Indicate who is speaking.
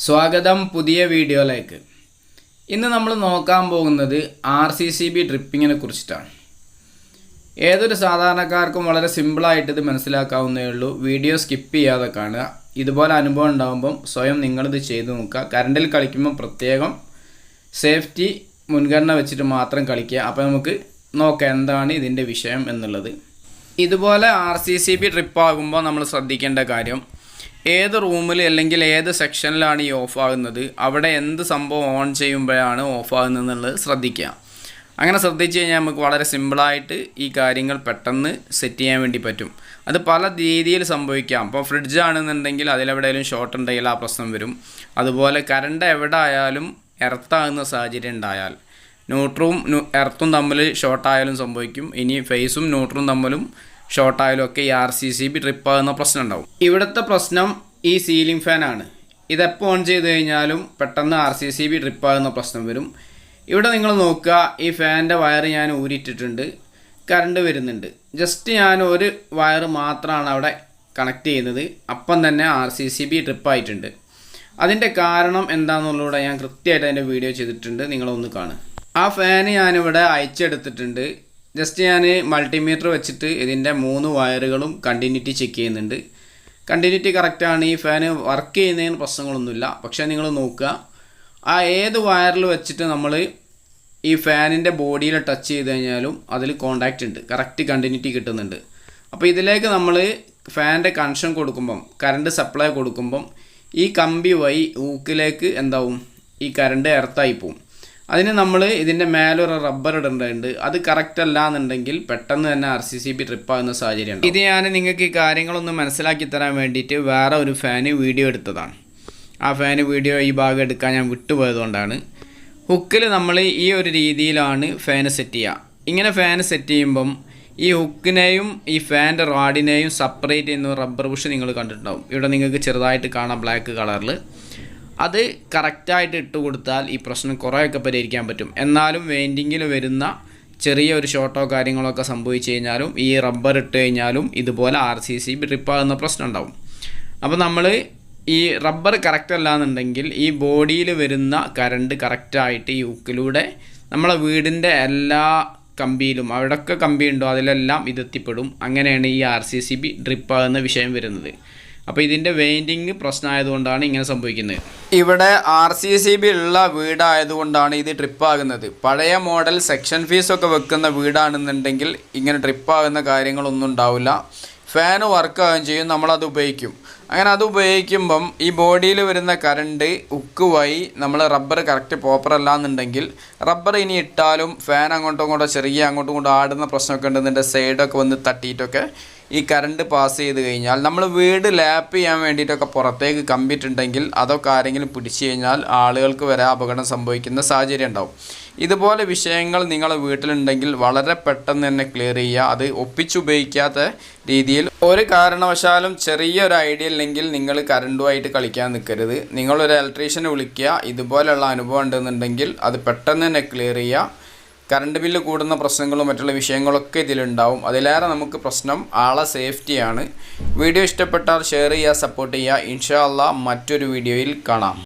Speaker 1: സ്വാഗതം പുതിയ വീഡിയോയിലേക്ക്. ഇന്ന് നമ്മൾ നോക്കാൻ പോകുന്നത് RCCB ഡ്രിപ്പിങ്ങിനെ കുറിച്ചിട്ടാണ്. ഏതൊരു സാധാരണക്കാർക്കും വളരെ സിമ്പിളായിട്ട് ഇത് മനസ്സിലാക്കാവുന്നേ ഉള്ളൂ. വീഡിയോ സ്കിപ്പ് ചെയ്യാതെ കാണുക. ഇതുപോലെ അനുഭവം ഉണ്ടാകുമ്പം സ്വയം നിങ്ങളിത് ചെയ്ത് നോക്കുക. കറണ്ടിൽ കളിക്കുമ്പോൾ പ്രത്യേകം സേഫ്റ്റി മുൻഗണന വെച്ചിട്ട് മാത്രം കളിക്കുക. അപ്പോൾ നമുക്ക് നോക്കാം എന്താണ് ഇതിൻ്റെ വിഷയം എന്നുള്ളത്. ഇതുപോലെ RCCB ഡ്രിപ്പാകുമ്പോൾ നമ്മൾ ശ്രദ്ധിക്കേണ്ട കാര്യം, ഏത് റൂമിൽ അല്ലെങ്കിൽ ഏത് സെക്ഷനിലാണ് ഈ ഓഫ് ആകുന്നത്, അവിടെ എന്ത് സംഭവം ഓൺ ചെയ്യുമ്പോഴാണ് ഓഫ് ആകുന്നത് എന്നുള്ളത് ശ്രദ്ധിക്കുക. അങ്ങനെ ശ്രദ്ധിച്ചു കഴിഞ്ഞാൽ നമുക്ക് വളരെ സിമ്പിളായിട്ട് ഈ കാര്യങ്ങൾ പെട്ടെന്ന് സെറ്റ് ചെയ്യാൻ വേണ്ടി പറ്റും. അത് പല രീതിയിൽ സംഭവിക്കാം. ഇപ്പോൾ ഫ്രിഡ്ജ് ആണെന്നുണ്ടെങ്കിൽ അതിലെവിടെയെങ്കിലും ഷോർട്ട് ഉണ്ടെങ്കിൽ ആ പ്രശ്നം വരും. അതുപോലെ കറണ്ട് എവിടെ ആയാലും എർത്താകുന്ന സാഹചര്യം ഉണ്ടായാൽ ന്യൂട്രും എർത്തും തമ്മിൽ ഷോർട്ടായാലും സംഭവിക്കും. ഇനി ഫേസും ന്യൂട്രും തമ്മിലും ഷോർട്ടായാലും ഒക്കെ ഈ RCCB ട്രിപ്പാകുന്ന പ്രശ്നം ഉണ്ടാവും. ഇവിടുത്തെ പ്രശ്നം ഈ സീലിംഗ് ഫാനാണ്. ഇതെപ്പോൾ ഓൺ ചെയ്ത് കഴിഞ്ഞാലും പെട്ടെന്ന് RCCB ട്രിപ്പാകുന്ന പ്രശ്നം വരും. ഇവിടെ നിങ്ങൾ നോക്കുക, ഈ ഫാനിൻ്റെ വയർ ഞാൻ ഊരിയിട്ടിട്ടുണ്ട്, കറണ്ട് വരുന്നുണ്ട്. ജസ്റ്റ് ഞാൻ ഒരു വയർ മാത്രമാണ് അവിടെ കണക്ട് ചെയ്യുന്നത്, അപ്പം തന്നെ RCCB ട്രിപ്പായിട്ടുണ്ട്. അതിൻ്റെ കാരണം എന്താണെന്നുള്ളൂടെ ഞാൻ കൃത്യമായിട്ട് അതിൻ്റെ വീഡിയോ ചെയ്തിട്ടുണ്ട്, നിങ്ങളൊന്ന് കാണുക. ആ ഫാന് ഞാനിവിടെ അയച്ചെടുത്തിട്ടുണ്ട്. ജസ്റ്റ് ഞാൻ മൾട്ടിമീറ്റർ വെച്ചിട്ട് ഇതിൻ്റെ 3 വയറുകളും കണ്ടിന്യൂറ്റി ചെക്ക് ചെയ്യുന്നുണ്ട്. കണ്ടിന്യൂറ്റി കറക്റ്റാണ്. ഈ ഫാന് വർക്ക് ചെയ്യുന്നതിന് പ്രശ്നങ്ങളൊന്നുമില്ല. പക്ഷേ നിങ്ങൾ നോക്കുക, ആ ഏത് വയറിൽ വെച്ചിട്ട് നമ്മൾ ഈ ഫാനിൻ്റെ ബോഡിയിൽ ടച്ച് ചെയ്ത് കഴിഞ്ഞാലും അതിൽ കോണ്ടാക്റ്റ് ഉണ്ട്, കറക്റ്റ് കണ്ടിന്യൂറ്റി കിട്ടുന്നുണ്ട്. അപ്പോൾ ഇതിലേക്ക് നമ്മൾ ഫാനിൻ്റെ കണക്ഷൻ കൊടുക്കുമ്പം, കറണ്ട് സപ്ലൈ കൊടുക്കുമ്പം ഈ കമ്പി വഴി ഊക്കിലേക്ക് എന്താവും, ഈ കറണ്ട് എർത്തായി പോവും. അതിന് നമ്മൾ ഇതിൻ്റെ മേലൊരു റബ്ബർ ഇടേണ്ടതുണ്ട്. അത് കറക്റ്റ് അല്ല എന്നുണ്ടെങ്കിൽ പെട്ടെന്ന് തന്നെ RCCB ട്രിപ്പാകുന്ന സാഹചര്യമുണ്ട്. ഇത് ഞാൻ നിങ്ങൾക്ക് ഈ കാര്യങ്ങളൊന്ന് മനസ്സിലാക്കി തരാൻ വേണ്ടിയിട്ട് വേറെ ഒരു ഫാന് വീഡിയോ എടുത്തതാണ്. ആ ഫാന് വീഡിയോ ഈ ഭാഗം എടുക്കാൻ ഞാൻ വിട്ടുപോയതുകൊണ്ടാണ്. ഹുക്കിൽ നമ്മൾ ഈ ഒരു രീതിയിലാണ് ഫാന് സെറ്റ് ചെയ്യുക. ഇങ്ങനെ ഫാന് സെറ്റ് ചെയ്യുമ്പം ഈ ഹുക്കിനെയും ഈ ഫാൻ്റെ റാഡിനെയും സെപ്പറേറ്റ് ചെയ്യുന്ന റബ്ബർ ബുഷ് നിങ്ങൾ കണ്ടിട്ടുണ്ടാവും. ഇവിടെ നിങ്ങൾക്ക് ചെറുതായിട്ട് കാണാം ബ്ലാക്ക് കളറിൽ. അത് കറക്റ്റായിട്ട് ഇട്ട് കൊടുത്താൽ ഈ പ്രശ്നം കുറേയൊക്കെ പരിഹരിക്കാൻ പറ്റും. എന്നാലും വെയിൻഡിങ്ങിൽ വരുന്ന ചെറിയൊരു ഷോർട്ടോ കാര്യങ്ങളൊക്കെ സംഭവിച്ചു കഴിഞ്ഞാലും ഈ റബ്ബർ ഇട്ട് കഴിഞ്ഞാലും ഇതുപോലെ RCCB ട്രിപ്പാകുന്ന പ്രശ്നം ഉണ്ടാവും. അപ്പോൾ നമ്മൾ ഈ റബ്ബർ കറക്റ്റ് അല്ല എന്നുണ്ടെങ്കിൽ ഈ ബോഡിയിൽ വരുന്ന കറണ്ട് കറക്റ്റായിട്ട് ഈ ഹുക്കിലൂടെ നമ്മളെ വീടിൻ്റെ എല്ലാ കമ്പിയിലും, അവിടെയൊക്കെ കമ്പി ഉണ്ടോ അതിലെല്ലാം ഇതെത്തിപ്പെടും. അങ്ങനെയാണ് ഈ RCCB ഡ്രിപ്പാകുന്ന വിഷയം വരുന്നത്. അപ്പോൾ ഇതിൻ്റെ വെയിൻഡിങ് പ്രശ്നമായതുകൊണ്ടാണ് ഇങ്ങനെ സംഭവിക്കുന്നത്. ഇവിടെ RCCB ഉള്ള വീടായതുകൊണ്ടാണ് ഇത് ട്രിപ്പാകുന്നത്. പഴയ മോഡൽ സെക്ഷൻ ഫീസൊക്കെ വെക്കുന്ന വീടാണെന്നുണ്ടെങ്കിൽ ഇങ്ങനെ ട്രിപ്പാകുന്ന കാര്യങ്ങളൊന്നും ഉണ്ടാവില്ല. ഫാന് വർക്കാവുകയും ചെയ്യും, നമ്മളത് ഉപയോഗിക്കും. അങ്ങനെ അത് ഉപയോഗിക്കുമ്പം ഈ ബോഡിയിൽ വരുന്ന കറണ്ട് ഹുക്ക് വഴി നമ്മൾ റബ്ബർ കറക്റ്റ് പ്രോപ്പർ അല്ല എന്നുണ്ടെങ്കിൽ റബ്ബർ ഇനി ഇട്ടാലും ഫാൻ അങ്ങോട്ടും ഇങ്ങോട്ടോ ചെറിയ അങ്ങോട്ടും ഇങ്ങോട്ടും ആടുന്ന പ്രശ്നമൊക്കെ ഉണ്ട്. ഇതിൻ്റെ സൈഡൊക്കെ വന്ന് തട്ടിയിട്ടൊക്കെ ഈ കറണ്ട് പാസ് ചെയ്ത് കഴിഞ്ഞാൽ നമ്മൾ വീട് ലാപ്പ് ചെയ്യാൻ വേണ്ടിയിട്ടൊക്കെ പുറത്തേക്ക് കമ്പിയിട്ടുണ്ടെങ്കിൽ അതൊക്കെ ആരെങ്കിലും പിടിച്ചു കഴിഞ്ഞാൽ ആളുകൾക്ക് വരെ അപകടം സംഭവിക്കുന്ന സാഹചര്യം ഉണ്ടാവും. ഇതുപോലെ വിഷയങ്ങൾ നിങ്ങളുടെ വീട്ടിലുണ്ടെങ്കിൽ വളരെ പെട്ടെന്ന് തന്നെ ക്ലിയർ ചെയ്യുക. അത് ഒപ്പിച്ചുപയോഗിക്കാത്ത രീതിയിൽ ഒരു കാരണവശാലും ചെറിയൊരു ഐഡിയ ഇല്ലെങ്കിൽ നിങ്ങൾ കറണ്ടുമായിട്ട് കളിക്കാൻ നിൽക്കരുത്. നിങ്ങളൊരു ഇലക്ട്രീഷ്യനെ വിളിക്കുക. ഇതുപോലെയുള്ള അനുഭവം ഉണ്ടെന്നുണ്ടെങ്കിൽ അത് പെട്ടെന്ന് തന്നെ ക്ലിയർ ചെയ്യുക. കറണ്ട് ബില്ല് കൂടുന്ന പ്രശ്നങ്ങളും മറ്റുള്ള വിഷയങ്ങളൊക്കെ ഇതിലുണ്ടാവും. അതിലേറെ നമുക്ക് പ്രശ്നം ആളെ സേഫ്റ്റിയാണ്. വീഡിയോ ഇഷ്ടപ്പെട്ടാൽ ഷെയർ ചെയ്യുക, സപ്പോർട്ട് ചെയ്യുക. ഇൻഷാ അല്ലാഹ് മറ്റൊരു വീഡിയോയിൽ കാണാം.